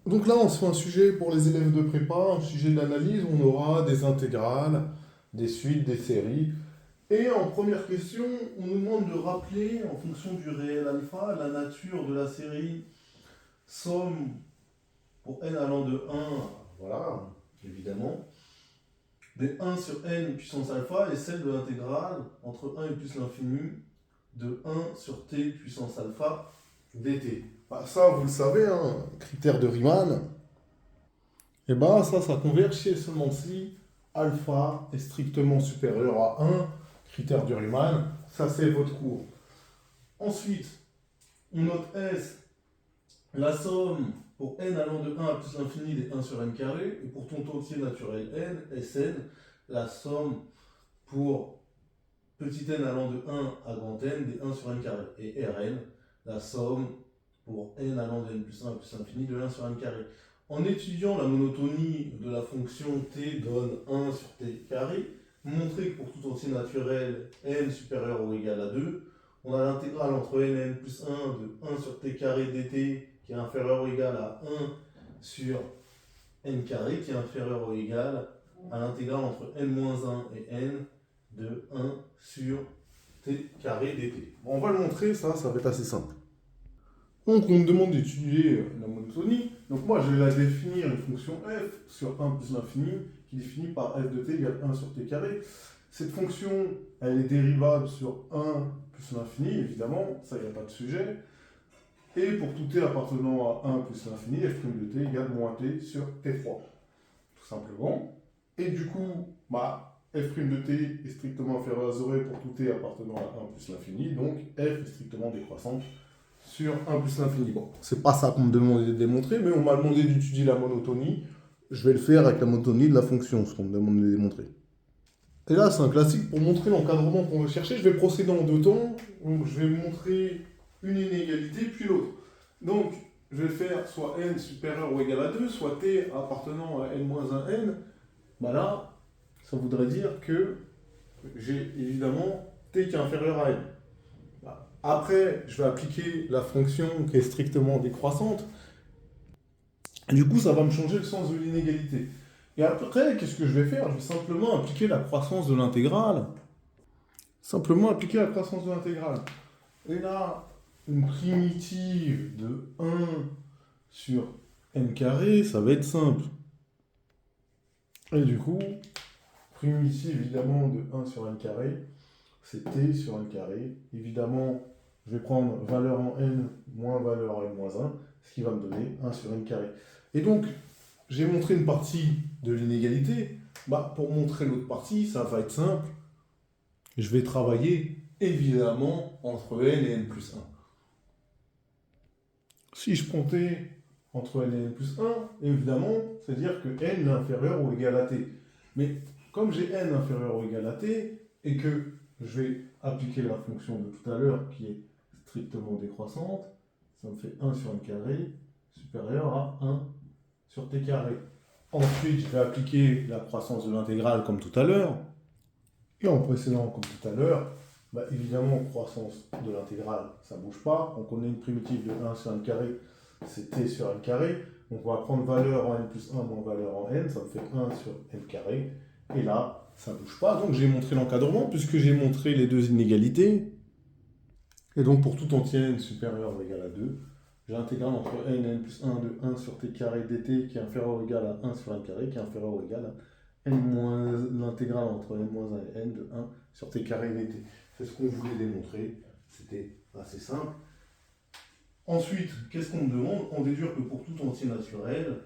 Donc là, on se fait un sujet pour les élèves de prépa, un sujet d'analyse. On aura des intégrales, des suites, des séries. Et en première question, on nous demande de rappeler, en fonction du réel alpha, la nature de la série somme pour n allant de 1, voilà, évidemment, des 1 sur n puissance alpha et celle de l'intégrale entre 1 et plus l'infini de 1 sur t puissance alpha dt. Bah, ça, vous le savez, hein, critère de Riemann. Et bah ça converge si et seulement si alpha est strictement supérieur à 1, critère de Riemann. Ça, c'est votre cours. Ensuite, on note S, la somme pour n allant de 1 à plus l'infini des 1 sur n carré, et pour ton entier naturel n, Sn, la somme pour petit n allant de 1 à grand n des 1 sur n carré, et Rn, la somme pour n allant de n plus 1 à plus l'infini de 1 sur n carré. En étudiant la monotonie de la fonction t donne 1 sur t carré, montrer que pour tout entier naturel n supérieur ou égal à 2, on a l'intégrale entre n et n plus 1 de 1 sur t carré dt qui est inférieur ou égal à 1 sur n carré qui est inférieur ou égal à l'intégrale entre n-1 et n de 1 sur t carré dt. Bon, on va le montrer, ça va être assez simple. Donc on me demande d'étudier la monotonie. Donc moi je vais la définir une fonction f sur 1 plus l'infini qui est définie par f de t égale 1 sur t carré. Cette fonction, elle est dérivable sur 1 plus l'infini, évidemment, ça il n'y a pas de sujet. Et pour tout t appartenant à 1 plus l'infini, f' de t égale moins t sur t3. Tout simplement. Et du coup, f' de t est strictement inférieur à 0 pour tout t appartenant à 1 plus l'infini, donc f est strictement décroissante sur 1 plus l'infini. Bon, c'est pas ça qu'on me demandait de démontrer, mais on m'a demandé d'étudier la monotonie. Je vais le faire avec la monotonie de la fonction, ce qu'on me demande de démontrer. Et là, c'est un classique pour montrer l'encadrement qu'on veut chercher. Je vais procéder en deux temps. Donc, je vais montrer une inégalité, puis l'autre. Donc, je vais faire soit n supérieur ou égal à 2, soit t appartenant à n-1n. Là, ça voudrait dire que j'ai évidemment t qui est inférieur à n. Après, je vais appliquer la fonction qui est strictement décroissante. Et du coup, ça va me changer le sens de l'inégalité. Et après, qu'est-ce que je vais faire? Je vais simplement appliquer la croissance de l'intégrale. Simplement appliquer la croissance de l'intégrale. Et là, une primitive de 1 sur n carré, ça va être simple. Et du coup, primitive évidemment de 1 sur n carré, c'est t sur n carré. Évidemment, je vais prendre valeur en n moins valeur en n moins 1, ce qui va me donner 1 sur n carré. Et donc, j'ai montré une partie de l'inégalité. Pour montrer l'autre partie, ça va être simple. Je vais travailler évidemment entre n et n plus 1. Si je prends t entre n et n plus 1, évidemment, c'est-à-dire que n est inférieur ou égal à t. Mais comme j'ai n inférieur ou égal à t, et que je vais appliquer la fonction de tout à l'heure qui est strictement décroissante, ça me fait 1 sur n carré supérieur à 1 sur t carré. Ensuite, je vais appliquer la croissance de l'intégrale comme tout à l'heure. Et en précédent comme tout à l'heure, évidemment, croissance de l'intégrale, ça ne bouge pas. Donc on a une primitive de 1 sur n carré, c'est t sur n carré. Donc on va prendre valeur en n plus 1 moins valeur en n, ça me fait 1 sur n carré. Et là, ça ne bouge pas. Donc j'ai montré l'encadrement puisque j'ai montré les deux inégalités. Et donc pour tout entier n supérieur ou égal à 2, j'ai l'intégrale entre n et n plus 1 de 1 sur t carré dt qui est inférieur ou égal à 1 sur n carré qui est inférieur ou égal à n moins l'intégrale entre n moins 1 et n de 1 sur t carré dt. C'est ce qu'on voulait démontrer. C'était assez simple. Ensuite, qu'est-ce qu'on me demande? On déduire que pour tout entier naturel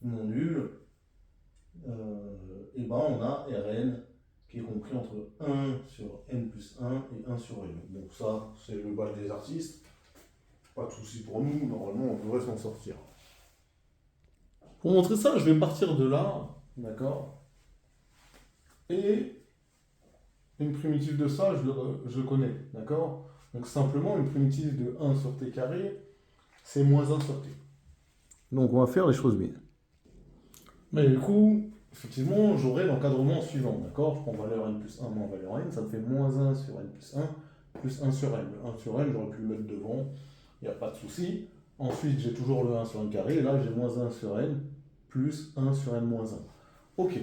non nul, on a Rn qui est compris entre 1 sur n plus 1 et 1 sur n. Donc ça, c'est le bal des artistes. Pas de souci pour nous, normalement on devrait s'en sortir. Pour montrer ça, je vais partir de là, d'accord? Et une primitive de ça, je le connais, d'accord? Donc simplement, une primitive de 1 sur t carré, c'est moins 1 sur t. Donc on va faire les choses bien. Mais du coup, effectivement, j'aurai l'encadrement suivant, d'accord? Je prends valeur n plus 1 moins valeur n, ça me fait moins 1 sur n plus 1 sur n. Le 1 sur n, j'aurais pu le mettre devant, il n'y a pas de souci. Ensuite, j'ai toujours le 1 sur n carré, et là, j'ai moins 1 sur n plus 1 sur n moins 1. Ok.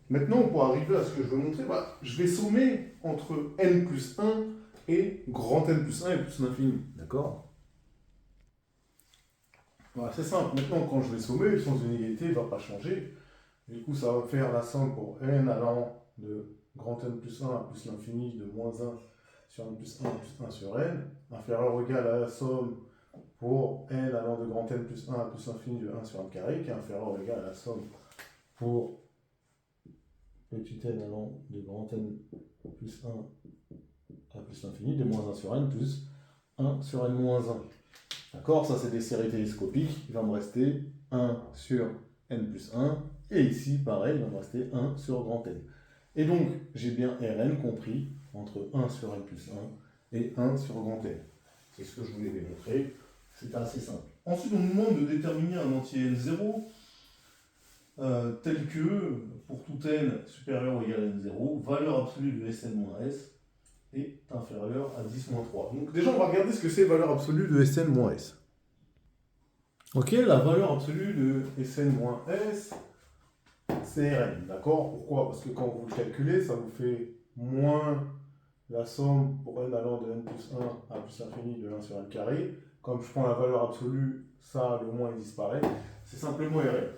Maintenant, pour arriver à ce que je veux montrer, je vais sommer entre n plus 1 et grand n plus 1 et plus l'infini. D'accord? Voilà, c'est simple. Maintenant, quand je vais sommer, le sens d'inégalité ne va pas changer. Du coup, ça va faire la somme pour n allant de grand n plus 1 à plus l'infini de moins 1 sur n plus 1 plus 1 sur n, inférieur ou égal à la somme pour n allant de grand n plus 1 à plus l'infini de 1 sur n carré, qui est inférieur ou égal à la somme pour petit n allant de grand n plus 1 à plus l'infini de moins 1 sur n plus 1 sur n moins 1. D'accord? Ça, c'est des séries télescopiques. Il va me rester 1 sur n plus 1. Et ici, pareil, il va me rester 1 sur grand N. Et donc, j'ai bien Rn compris entre 1 sur n plus 1 et 1 sur grand N. C'est ce que je voulais démontrer. C'est assez simple. Ensuite, on nous demande de déterminer un entier N0 tel que, pour tout n supérieur ou égal à N0, valeur absolue de Sn-S est inférieure à 10-3. Donc déjà, on va regarder ce que c'est valeur absolue de Sn-S. Ok, la valeur absolue de Sn-S, c'est Rn, d'accord? Pourquoi? Parce que quand vous le calculez, ça vous fait moins la somme pour n allant de n plus 1 à plus l'infini de 1 sur n carré. Comme je prends la valeur absolue, ça, le moins, il disparaît. C'est simplement Rn.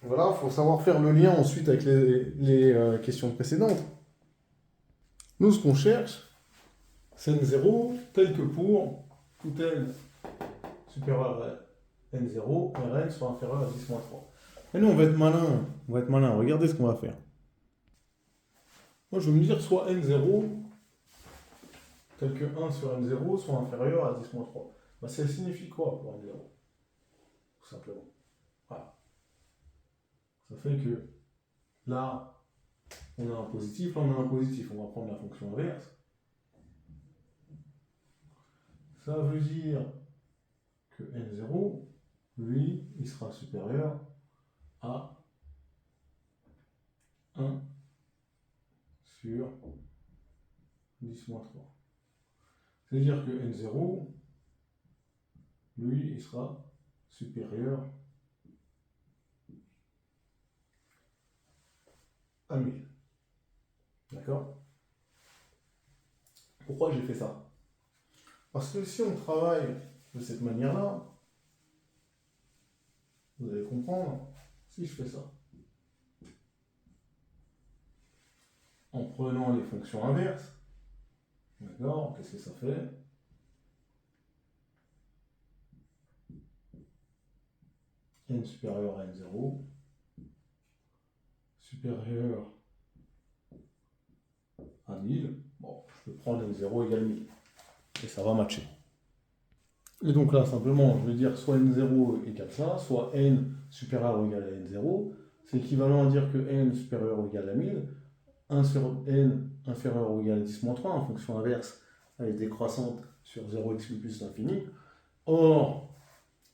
Voilà, il faut savoir faire le lien ensuite avec les questions précédentes. Nous, ce qu'on cherche, c'est n0 tel que pour tout n supérieur à n0, Rn soit inférieur à 10-3. Et nous, on va être malin. Regardez ce qu'on va faire. Moi, je vais me dire soit n0 tel que 1 sur n0 soit inférieur à 10-3. Ça signifie quoi pour n0? Tout simplement. Voilà. Ça fait que là, on a un positif, là, on a un positif. On va prendre la fonction inverse. Ça veut dire que n0, lui, il sera supérieur à 1 sur 10-3. C'est-à-dire que n0, lui, il sera supérieur à 1000. D'accord? Pourquoi j'ai fait ça? Parce que si on travaille de cette manière-là, vous allez comprendre, si je fais ça, en prenant les fonctions inverses, d'accord, qu'est-ce que ça fait? N supérieur à N0, supérieur à 1000, bon, je peux prendre N0 égale 1000, et ça va matcher. Et donc là, simplement, je vais dire soit N0 égale ça, soit N supérieur ou égal à N0, c'est équivalent à dire que N supérieur ou égal à 1000, 1 sur N inférieur ou égal à 10-3, en fonction inverse, elle est décroissante sur 0 exclu plus l'infini. Or,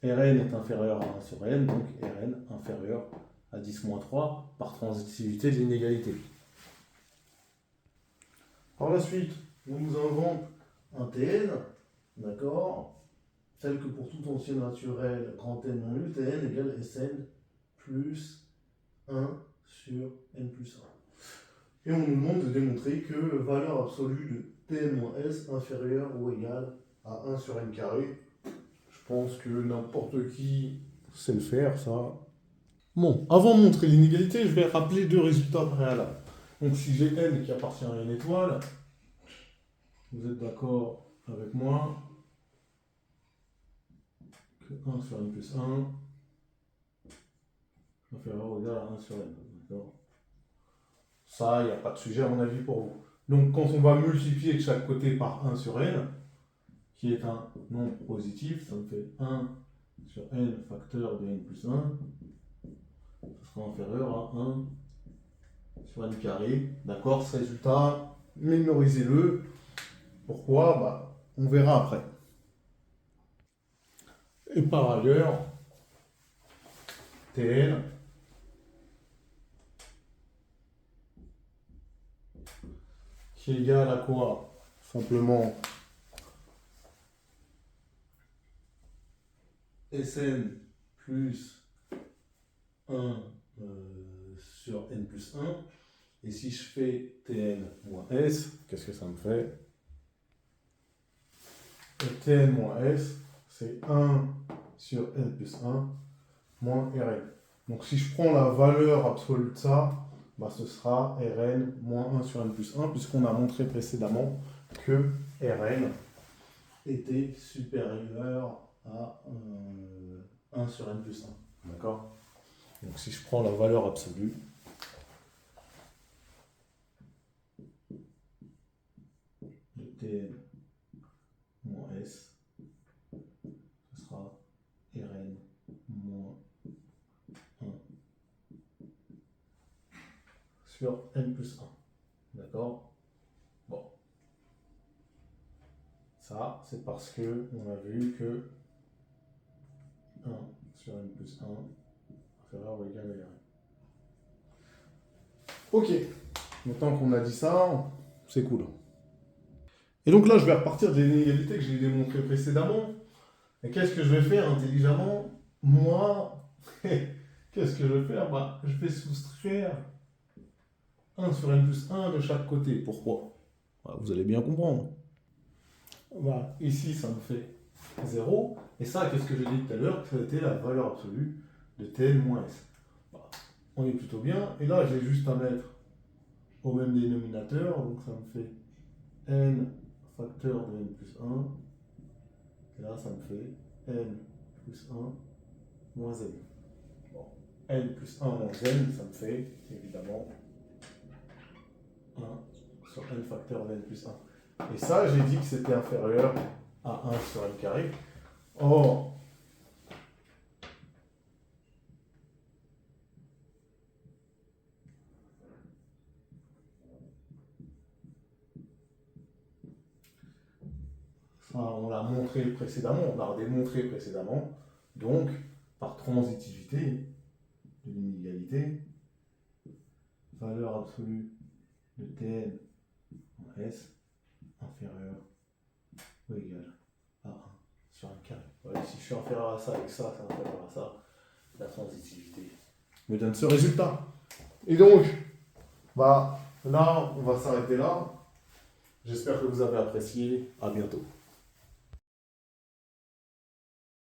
Rn est inférieur à 1 sur n, donc Rn inférieur à 10-3 par transitivité de l'inégalité. Par la suite, on nous invente un Tn, d'accord, tel que pour tout entier naturel, grand N non nul, Tn égale Sn plus 1 sur n plus 1. Et on nous demande de démontrer que valeur absolue de Tn-S inférieure ou égale à 1 sur n carré. Je pense que n'importe qui sait le faire, ça. Bon, avant de montrer l'inégalité, je vais rappeler deux résultats préalables. Donc si j'ai n qui appartient à une étoile, vous êtes d'accord avec moi que 1 sur n plus 1 inférieur ou égal à 1 sur n. D'accord? Ça, il n'y a pas de sujet à mon avis pour vous. Donc quand on va multiplier de chaque côté par 1 sur n, qui est un nombre positif, ça me fait 1 sur n facteur de n plus 1, ça sera inférieur à 1 sur n carré. D'accord? Ce résultat, mémorisez-le. Pourquoi? On verra après. Et par ailleurs, Tn qui est égal à quoi? Simplement Sn plus 1 sur n plus 1. Et si je fais Tn moins S, qu'est-ce que ça me fait? Et Tn moins S, c'est 1 sur n plus 1 moins Rn. Donc si je prends la valeur absolue de ça, bah, ce sera Rn moins 1 sur n plus 1, puisqu'on a montré précédemment que Rn était supérieur à 1 sur n plus 1. D'accord? Donc si je prends la valeur absolue, de Tn moins S, ce sera Rn moins 1 sur n plus 1. D'accord? Bon. Ça, c'est parce que on a vu que 1 sur n plus 1 inférieur ou égal à Rn. Ok. Maintenant qu'on a dit ça, c'est cool. Et donc là, je vais repartir des inégalités que j'ai démontrées précédemment. Et qu'est-ce que je vais faire intelligemment? Moi, qu'est-ce que je vais faire? Bah, je vais soustraire 1 sur n plus 1 de chaque côté. Pourquoi? Bah, vous allez bien comprendre. Bah, ici, ça me fait 0. Et ça, qu'est-ce que j'ai dit tout à l'heure? Que c'était la valeur absolue de Tn moins S. Bah, on est plutôt bien. Et là, j'ai juste à mettre au même dénominateur. Donc ça me fait n facteur de n plus 1. Et là, ça me fait n plus 1 moins n. Bon. N plus 1 moins n, ça me fait évidemment 1 sur n facteur de n plus 1. Et ça, j'ai dit que c'était inférieur à 1 sur n carré. Or, ça, on l'a montré précédemment, on l'a démontré précédemment. Donc, par transitivité de l'inégalité, valeur absolue de Tn en S inférieur ou égal à 1 sur un carré. Voilà, si je suis inférieur à ça et que ça, c'est inférieur à ça, la transitivité me donne ce résultat. Et donc, bah, là, on va s'arrêter là. J'espère que vous avez apprécié. À bientôt.